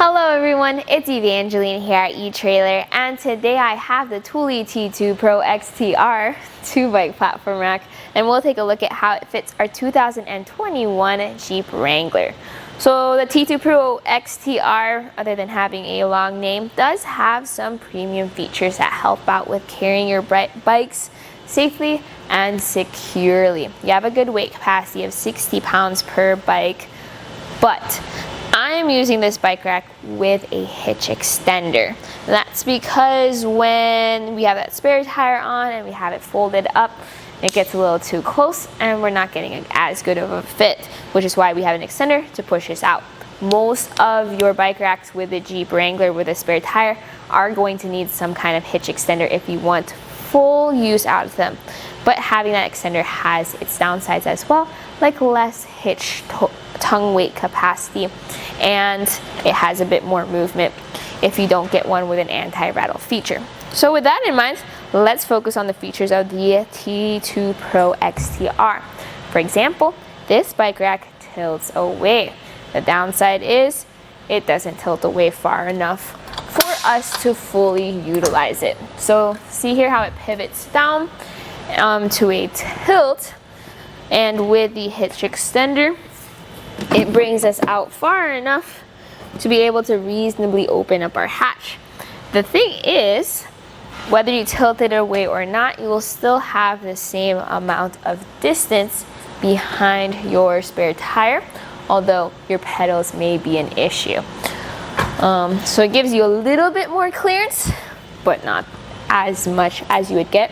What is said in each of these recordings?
Hello everyone, it's Evangeline here at etrailer, and today I have the Thule T2 Pro XTR 2-bike platform rack, and we'll take a look at how it fits our 2021 Jeep Wrangler. So the T2 Pro XTR, other than having a long name, does have some premium features that help out with carrying your bikes safely and securely. You have a good weight capacity of 60 pounds per bike, but I am using this bike rack with a hitch extender. That's because when we have that spare tire on and we have it folded up, it gets a little too close and we're not getting as good of a fit, which is why we have an extender to push us out. Most of your bike racks with the Jeep Wrangler with a spare tire are going to need some kind of hitch extender if you want full use out of them. But having that extender has its downsides as well, like less hitch tongue weight capacity, and it has a bit more movement if you don't get one with an anti-rattle feature. So with that in mind, let's focus on the features of the T2 Pro XTR. For example, this bike rack tilts away. The downside is it doesn't tilt away far enough for us to fully utilize it. So see here how it pivots down to a tilt, and with the hitch extender, it brings us out far enough to be able to reasonably open up our hatch. The thing is, whether you tilt it away or not, you will still have the same amount of distance behind your spare tire, although your pedals may be an issue. So it gives you a little bit more clearance, but not as much as you would get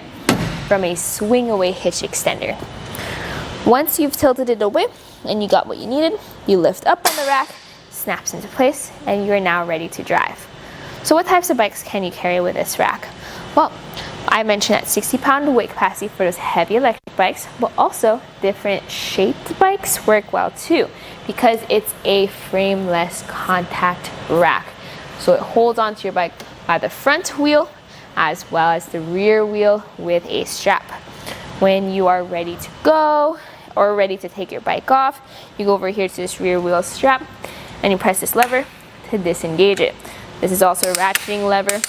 from a swing away hitch extender. Once you've tilted it away and you got what you needed, you lift up on the rack, snaps into place, and you're now ready to drive. So what types of bikes can you carry with this rack? Well, I mentioned that 60-pound weight capacity for those heavy electric bikes, but also different shaped bikes work well too, because it's a frameless contact rack. So it holds onto your bike by the front wheel as well as the rear wheel with a strap. When you are ready to go or ready to take your bike off, you go over here to this rear wheel strap and you press this lever to disengage it. This is also a ratcheting lever,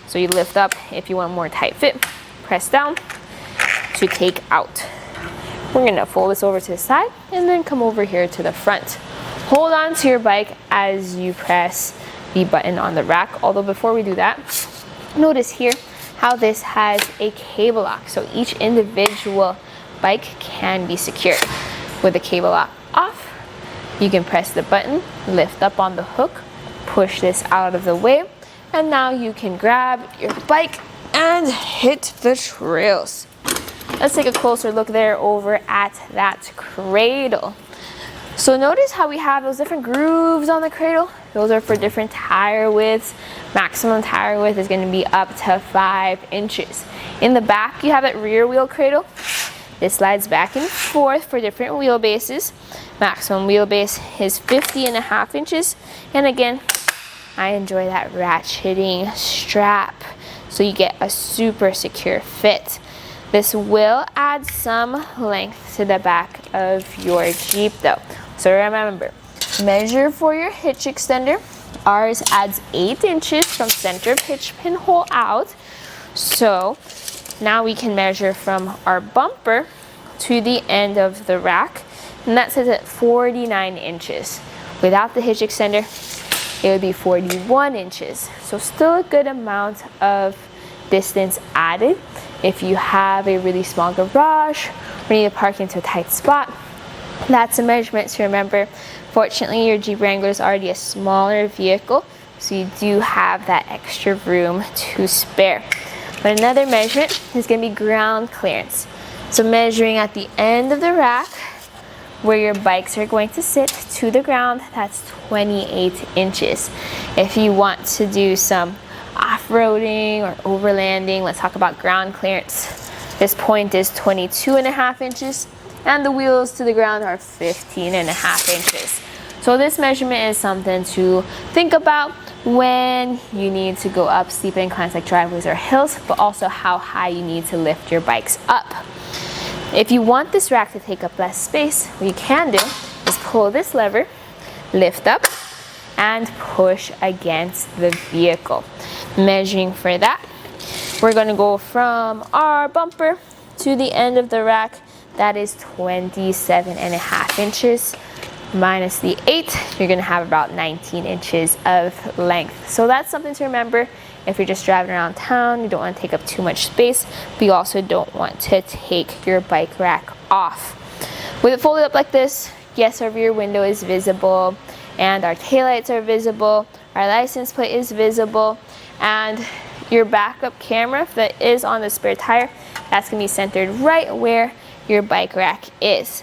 so you lift up if you want a more tight fit, press down to take out. We're gonna fold this over to the side and then come over here to the front. Hold on to your bike as you press the button on the rack, although before we do that, notice here how this has a cable lock, so each individual bike can be secured. With the cable lock off, you can press the button, lift up on the hook, push this out of the way, and now you can grab your bike and hit the trails. Let's take a closer look there over at that cradle. So notice how we have those different grooves on the cradle. Those are for different tire widths. Maximum tire width is going to be up to 5 inches. In the back, you have that rear wheel cradle. This slides back and forth for different wheelbases. Maximum wheelbase is 50.5 inches. And again, I enjoy that ratcheting strap, so you get a super secure fit. This will add some length to the back of your Jeep though. So remember, measure for your hitch extender. Ours adds 8 inches from center of hitch pin hole out. So now we can measure from our bumper to the end of the rack, and that says at 49 inches. Without the hitch extender, it would be 41 inches. So still a good amount of distance added if you have a really small garage or need to park into a tight spot. That's a measurement to remember. Fortunately, your Jeep Wrangler is already a smaller vehicle, so you do have that extra room to spare. But another measurement is going to be ground clearance. So measuring at the end of the rack where your bikes are going to sit to the ground, that's 28 inches. If you want to do some off-roading or overlanding, let's talk about ground clearance. This point is 22.5 inches, and the wheels to the ground are 15.5 inches. So this measurement is something to think about when you need to go up steep inclines like driveways or hills, but also how high you need to lift your bikes up. If you want this rack to take up less space, what you can do is pull this lever, lift up, and push against the vehicle. Measuring for that, we're going to go from our bumper to the end of the rack. That is 27.5 inches. Minus the 8, you're going to have about 19 inches of length. So that's something to remember if you're just driving around town. You don't want to take up too much space, but you also don't want to take your bike rack off. With it folded up like this, yes, our rear window is visible, and our taillights are visible, our license plate is visible, and your backup camera that is on the spare tire, that's going to be centered right where your bike rack is.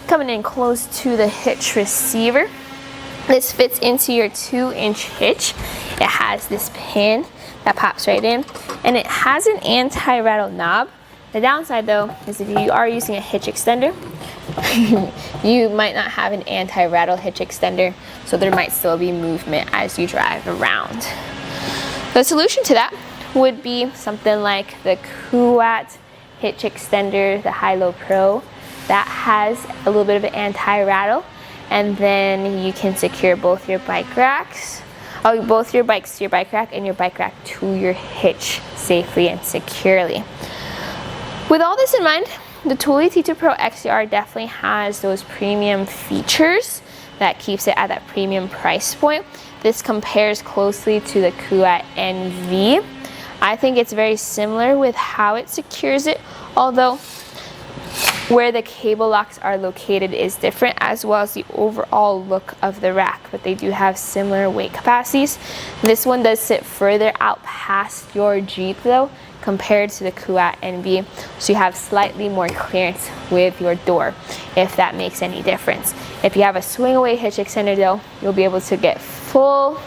Coming in close to the hitch receiver, this fits into your 2-inch hitch. It has this pin that pops right in, and it has an anti-rattle knob. The downside though is if you are using a hitch extender, you might not have an anti-rattle hitch extender, so there might still be movement as you drive around. The solution to that would be something like the Kuat hitch extender, the High-Low Pro, that has a little bit of an anti-rattle, and then you can secure both your bike racks, both your bikes to your bike rack and your bike rack to your hitch safely and securely. With all this in mind, the Thule T2 Pro XTR definitely has those premium features that keeps it at that premium price point. This compares closely to the Kuat NV. I think it's very similar with how it secures it, although where the cable locks are located is different, as well as the overall look of the rack, but they do have similar weight capacities. This one does sit further out past your Jeep though, compared to the Kuat NV, so you have slightly more clearance with your door, if that makes any difference. If you have a swing away hitch extender though, you'll be able to get full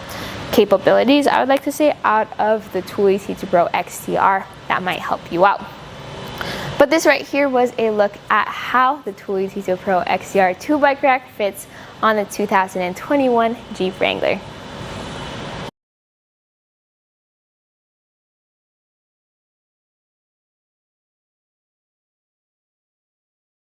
capabilities, I would like to say, out of the Thule T2 Pro XTR. That might help you out. But this right here was a look at how the Thule T2 Pro XTR 2 bike rack fits on the 2021 Jeep Wrangler.